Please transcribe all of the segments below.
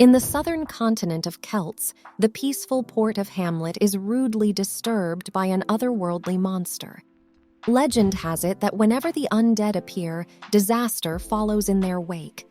In the southern continent of Celts, the peaceful port of Hamlet is rudely disturbed by an otherworldly monster. Legend has it that whenever the undead appear, disaster follows in their wake.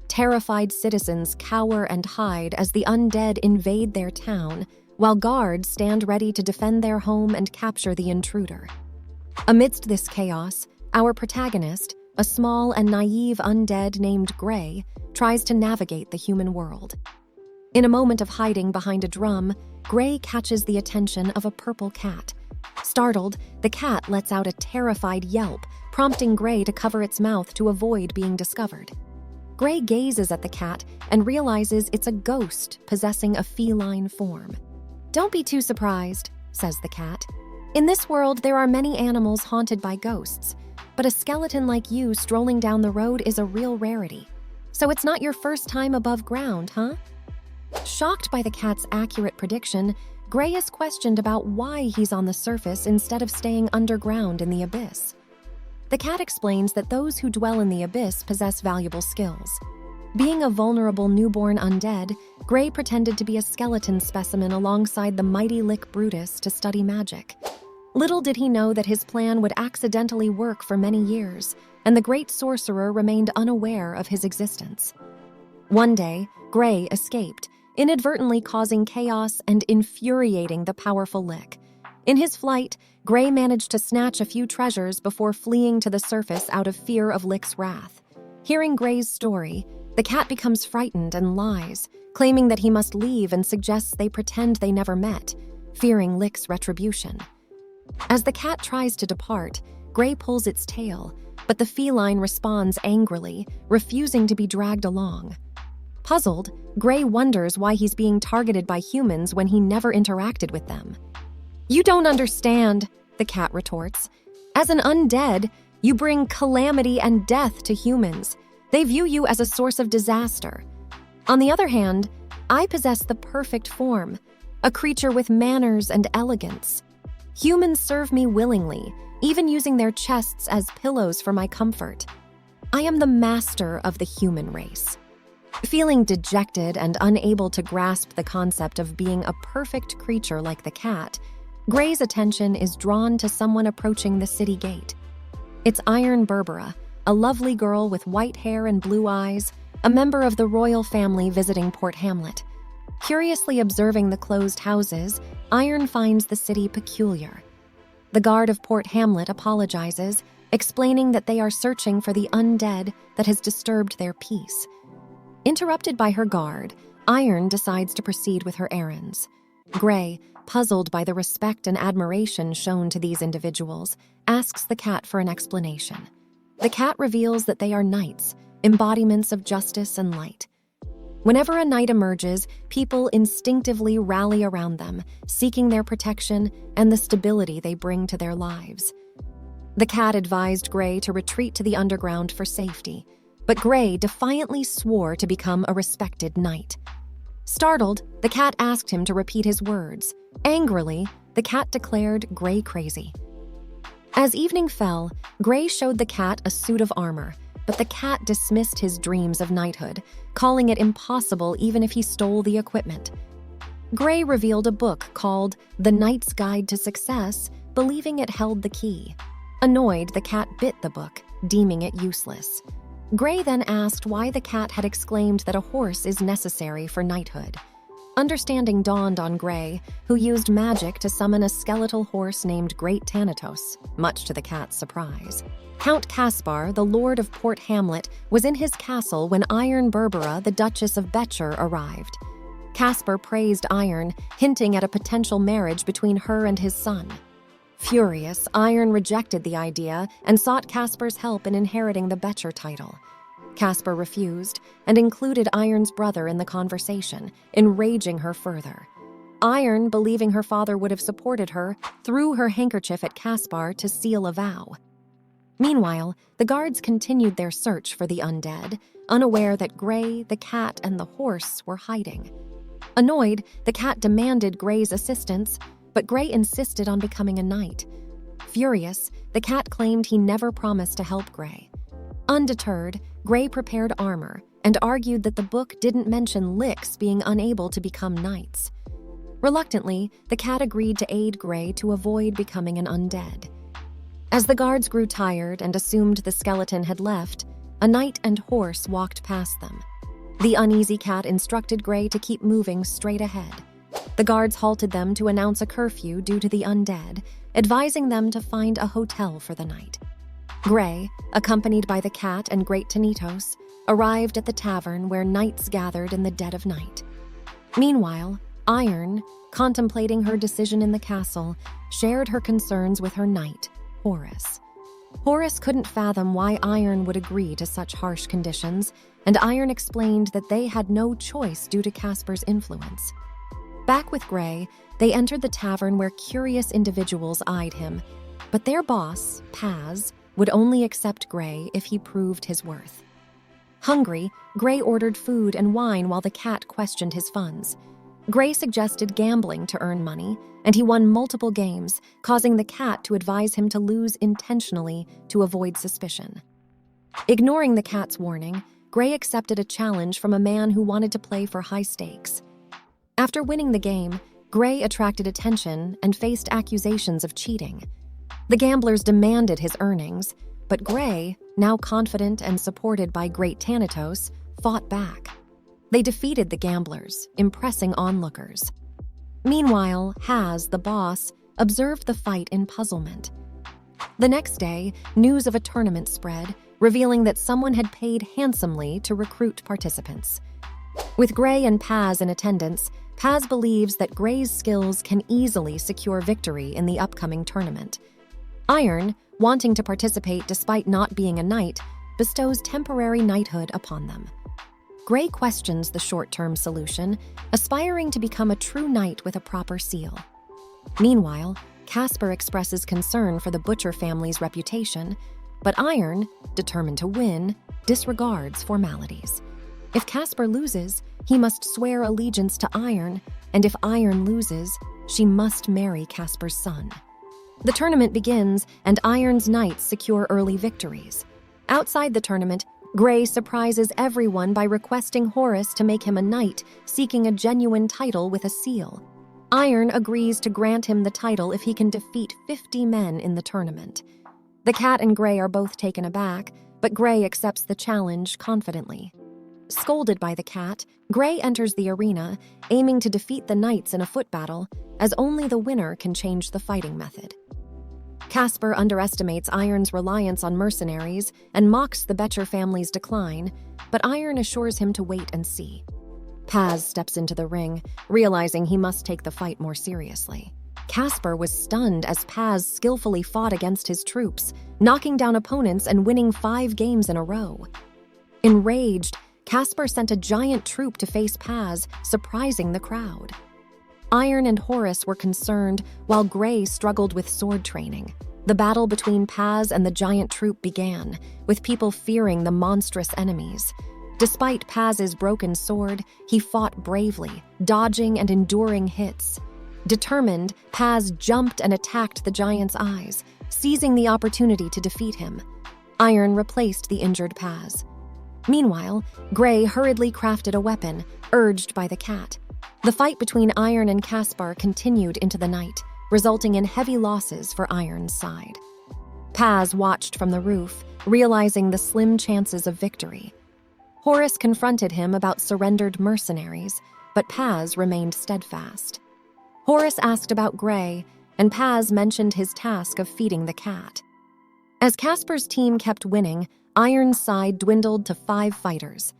Terrified citizens cower and hide as the undead invade their town, while guards stand ready to defend their home and capture the intruder. Amidst this chaos, our protagonist, a small and naive undead named Gray, tries to navigate the human world. In a moment of hiding behind a drum, Gray catches the attention of a purple cat. Startled, the cat lets out a terrified yelp, prompting Gray to cover its mouth to avoid being discovered. Gray gazes at the cat and realizes it's a ghost possessing a feline form. "Don't be too surprised," says the cat. "In this world, there are many animals haunted by ghosts, but a skeleton like you strolling down the road is a real rarity. So it's not your first time above ground, huh?" Shocked by the cat's accurate prediction, Gray is questioned about why he's on the surface instead of staying underground in the abyss. The cat explains that those who dwell in the abyss possess valuable skills. Being a vulnerable newborn undead, Gray pretended to be a skeleton specimen alongside the mighty Lich Brutus to study magic. Little did he know that his plan would accidentally work for many years, and the great sorcerer remained unaware of his existence. One day, Gray escaped, inadvertently causing chaos and infuriating the powerful Lich. In his flight, Gray managed to snatch a few treasures before fleeing to the surface out of fear of Lich's wrath. Hearing Gray's story, the cat becomes frightened and lies, claiming that he must leave and suggests they pretend they never met, fearing Lich's retribution. As the cat tries to depart, Gray pulls its tail, but the feline responds angrily, refusing to be dragged along. Puzzled, Gray wonders why he's being targeted by humans when he never interacted with them. "You don't understand," the cat retorts. "As an undead, you bring calamity and death to humans. They view you as a source of disaster. On the other hand, I possess the perfect form, a creature with manners and elegance. Humans serve me willingly, even using their chests as pillows for my comfort. I am the master of the human race." Feeling dejected and unable to grasp the concept of being a perfect creature like the cat, Gray's attention is drawn to someone approaching the city gate. It's Iron Berbera, a lovely girl with white hair and blue eyes, a member of the royal family visiting Port Hamlet. Curiously observing the closed houses, Iron finds the city peculiar. The guard of Port Hamlet apologizes, explaining that they are searching for the undead that has disturbed their peace. Interrupted by her guard, Iron decides to proceed with her errands. Gray, puzzled by the respect and admiration shown to these individuals, asks the cat for an explanation. The cat reveals that they are knights, embodiments of justice and light. Whenever a knight emerges, people instinctively rally around them, seeking their protection and the stability they bring to their lives. The cat advised Gray to retreat to the underground for safety, but Gray defiantly swore to become a respected knight. Startled, the cat asked him to repeat his words. Angrily, the cat declared Gray crazy. As evening fell, Gray showed the cat a suit of armor, but the cat dismissed his dreams of knighthood, calling it impossible even if he stole the equipment. Gray revealed a book called The Knight's Guide to Success, believing it held the key. Annoyed, the cat bit the book, deeming it useless. Gray then asked why the cat had exclaimed that a horse is necessary for knighthood. Understanding dawned on Gray, who used magic to summon a skeletal horse named Great Thanatos, much to the cat's surprise. Count Caspar, the Lord of Port Hamlet, was in his castle when Iron Berbera, the Duchess of Becher, arrived. Caspar praised Iron, hinting at a potential marriage between her and his son. Furious, Iron rejected the idea and sought Caspar's help in inheriting the Becher title. Caspar refused and included Iron's brother in the conversation, enraging her further. Iron, believing her father would have supported her, threw her handkerchief at Caspar to seal a vow. Meanwhile, the guards continued their search for the undead, unaware that Gray, the cat, and the horse were hiding. Annoyed, the cat demanded Gray's assistance, but Gray insisted on becoming a knight. Furious, the cat claimed he never promised to help Gray. Undeterred, Gray prepared armor, and argued that the book didn't mention licks being unable to become knights. Reluctantly, the cat agreed to aid Gray to avoid becoming an undead. As the guards grew tired and assumed the skeleton had left, a knight and horse walked past them. The uneasy cat instructed Gray to keep moving straight ahead. The guards halted them to announce a curfew due to the undead, advising them to find a hotel for the night. Gray, accompanied by the cat and Great Tanitos, arrived at the tavern where knights gathered in the dead of night. Meanwhile, Iron, contemplating her decision in the castle, shared her concerns with her knight, Horus. Horus couldn't fathom why Iron would agree to such harsh conditions, and Iron explained that they had no choice due to Casper's influence. Back with Gray, they entered the tavern where curious individuals eyed him, but their boss, Paz, would only accept Gray if he proved his worth. Hungry, Gray ordered food and wine while the cat questioned his funds. Gray suggested gambling to earn money, and he won multiple games, causing the cat to advise him to lose intentionally to avoid suspicion. Ignoring the cat's warning, Gray accepted a challenge from a man who wanted to play for high stakes. After winning the game, Gray attracted attention and faced accusations of cheating. The gamblers demanded his earnings, but Gray, now confident and supported by Great Tanitos, fought back. They defeated the gamblers, impressing onlookers. Meanwhile, Haz, the boss, observed the fight in puzzlement. The next day, news of a tournament spread, revealing that someone had paid handsomely to recruit participants. With Gray and Paz in attendance, Paz believes that Gray's skills can easily secure victory in the upcoming tournament. Iron, wanting to participate despite not being a knight, bestows temporary knighthood upon them. Gray questions the short-term solution, aspiring to become a true knight with a proper seal. Meanwhile, Casper expresses concern for the Butcher family's reputation, but Iron, determined to win, disregards formalities. If Casper loses, he must swear allegiance to Iron, and if Iron loses, she must marry Casper's son. The tournament begins, and Iron's knights secure early victories. Outside the tournament, Gray surprises everyone by requesting Horus to make him a knight, seeking a genuine title with a seal. Iron agrees to grant him the title if he can defeat 50 men in the tournament. The cat and Gray are both taken aback, but Gray accepts the challenge confidently. Scolded by the cat, Gray enters the arena, aiming to defeat the knights in a foot battle, as only the winner can change the fighting method. Casper underestimates Iron's reliance on mercenaries and mocks the Butcher family's decline, but Iron assures him to wait and see. Paz steps into the ring, realizing he must take the fight more seriously. Casper was stunned as Paz skillfully fought against his troops, knocking down opponents and winning 5 games in a row. Enraged, Casper sent a giant troop to face Paz, surprising the crowd. Iron and Horus were concerned, while Gray struggled with sword training. The battle between Paz and the giant troop began, with people fearing the monstrous enemies. Despite Paz's broken sword, he fought bravely, dodging and enduring hits. Determined, Paz jumped and attacked the giant's eyes, seizing the opportunity to defeat him. Iron replaced the injured Paz. Meanwhile, Gray hurriedly crafted a weapon, urged by the cat. The fight between Iron and Casper continued into the night, resulting in heavy losses for Iron's side. Paz watched from the roof, realizing the slim chances of victory. Horus confronted him about surrendered mercenaries, but Paz remained steadfast. Horus asked about Gray, and Paz mentioned his task of feeding the cat. As Casper's team kept winning, Iron's side dwindled to 5 fighters.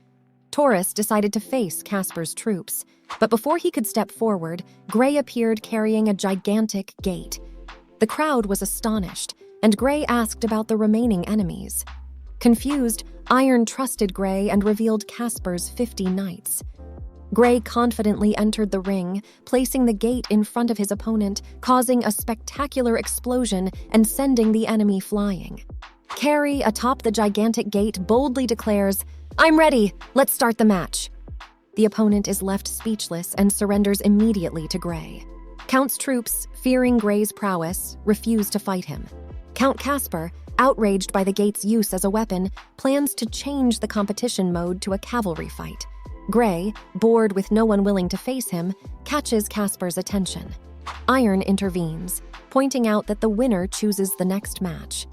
Taurus decided to face Casper's troops, but before he could step forward, Gray appeared carrying a gigantic gate. The crowd was astonished, and Gray asked about the remaining enemies. Confused, Iron trusted Gray and revealed Casper's 50 knights. Gray confidently entered the ring, placing the gate in front of his opponent, causing a spectacular explosion and sending the enemy flying. Carrie, atop the gigantic gate, boldly declares, "I'm ready! Let's start the match!" The opponent is left speechless and surrenders immediately to Gray. Count's troops, fearing Gray's prowess, refuse to fight him. Count Caspar, outraged by the gate's use as a weapon, plans to change the competition mode to a cavalry fight. Gray, bored with no one willing to face him, catches Caspar's attention. Iron intervenes, pointing out that the winner chooses the next match.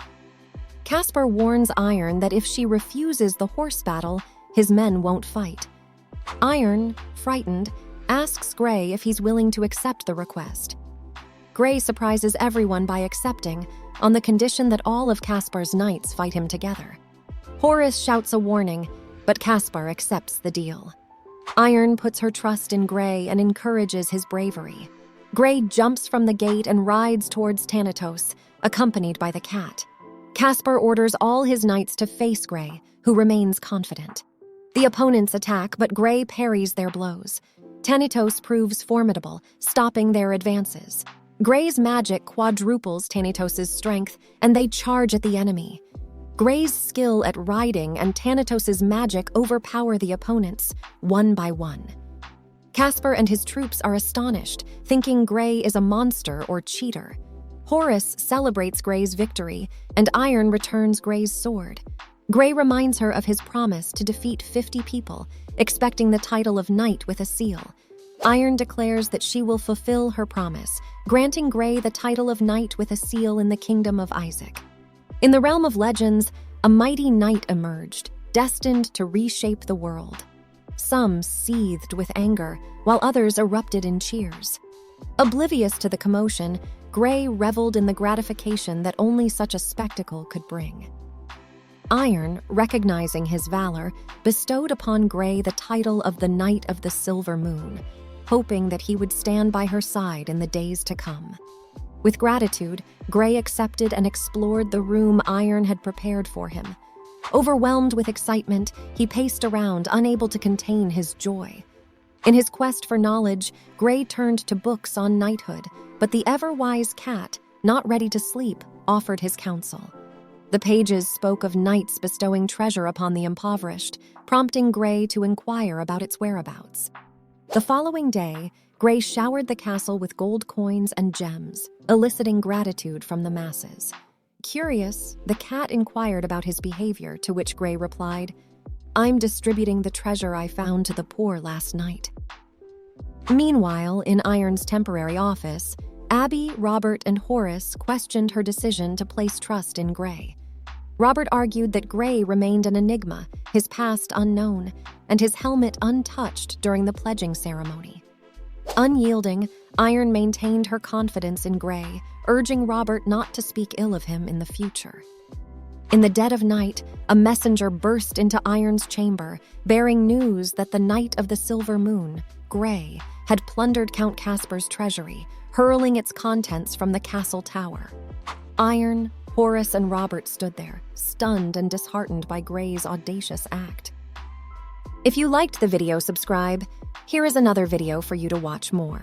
Caspar warns Iron that if she refuses the horse battle, his men won't fight. Iron, frightened, asks Gray if he's willing to accept the request. Gray surprises everyone by accepting, on the condition that all of Caspar's knights fight him together. Horace shouts a warning, but Caspar accepts the deal. Iron puts her trust in Gray and encourages his bravery. Gray jumps from the gate and rides towards Thanatos, accompanied by the cat. Caspar orders all his knights to face Gray, who remains confident. The opponents attack, but Gray parries their blows. Thanatos proves formidable, stopping their advances. Gray's magic quadruples Thanatos' strength, and they charge at the enemy. Gray's skill at riding and Thanatos' magic overpower the opponents, one by one. Caspar and his troops are astonished, thinking Gray is a monster or cheater. Horace celebrates Gray's victory, and Iron returns Gray's sword. Gray reminds her of his promise to defeat 50 people, expecting the title of knight with a seal. Iron declares that she will fulfill her promise, granting Gray the title of knight with a seal in the kingdom of Isaac. In the realm of legends, a mighty knight emerged, destined to reshape the world. Some seethed with anger, while others erupted in cheers. Oblivious to the commotion, Gray reveled in the gratification that only such a spectacle could bring. Iron, recognizing his valor, bestowed upon Gray the title of the Knight of the Silver Moon, hoping that he would stand by her side in the days to come. With gratitude, Gray accepted and explored the room Iron had prepared for him. Overwhelmed with excitement, he paced around, unable to contain his joy. In his quest for knowledge, Gray turned to books on knighthood, but the ever-wise cat, not ready to sleep, offered his counsel. The pages spoke of knights bestowing treasure upon the impoverished, prompting Gray to inquire about its whereabouts. The following day, Gray showered the castle with gold coins and gems, eliciting gratitude from the masses. Curious, the cat inquired about his behavior, to which Gray replied, "I'm distributing the treasure I found to the poor last night." Meanwhile, in Iron's temporary office, Abby, Robert, and Horace questioned her decision to place trust in Gray. Robert argued that Gray remained an enigma, his past unknown, and his helmet untouched during the pledging ceremony. Unyielding, Iron maintained her confidence in Gray, urging Robert not to speak ill of him in the future. In the dead of night, a messenger burst into Iron's chamber, bearing news that the Knight of the Silver Moon, Gray, had plundered Count Caspar's treasury, hurling its contents from the castle tower. Iron, Horace, and Robert stood there, stunned and disheartened by Gray's audacious act. If you liked the video, subscribe. Here is another video for you to watch more.